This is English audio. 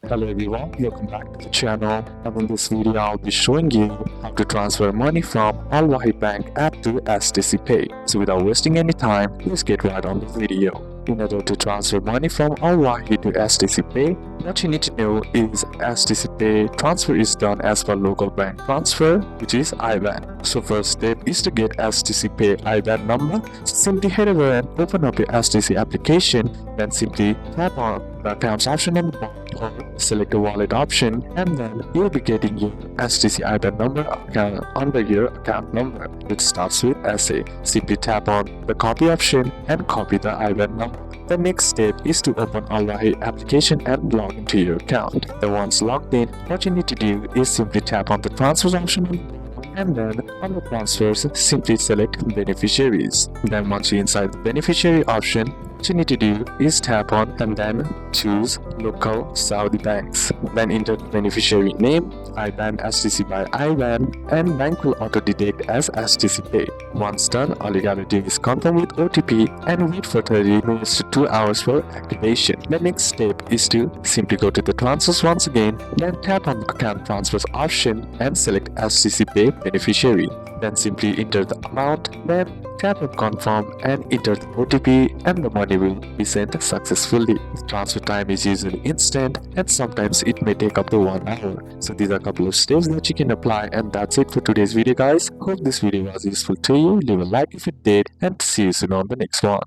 Hello everyone, welcome back to the channel, and in this video I'll be showing you how to transfer money from Rajhi Bank App to STC Pay. So without wasting any time, let's get right on the video. In order to transfer money from Rajhi to STC Pay, what you need to know is STC Pay transfer is done as per local bank transfer, which is IBAN. So first step is to get STC Pay IBAN number. So simply head over and open up your STC application, then simply tap on the accounts option on the bottom or select the wallet option, and then you'll be getting your STC IBAN number account under your account number, which starts with SA. Simply tap on the copy option and copy the IBAN number. The next step is to open Rajhi application and log into your account. Then once logged in, what you need to do is simply tap on the transfers option, and then on the transfers, simply select beneficiaries. Then once you're inside the beneficiary option, what you need to do is tap on and then choose local Saudi banks. Then enter the beneficiary name, IBAN, STC by IBAN, and bank will auto detect as STC Pay. Once done, all you gotta do is confirm with OTP and wait for 30 minutes to 2 hours for activation. The next step is to simply go to the transfers once again, then tap on the account transfers option and select STC Pay beneficiary. Then simply enter the amount, then tap on confirm and enter the OTP, and the money will be sent successfully. The transfer time is usually instant, and sometimes it may take up to 1 hour. So these are a couple of steps that you can apply, and that's it for today's video guys. Hope this video was useful to you. Leave a like if it did, and see you soon on the next one.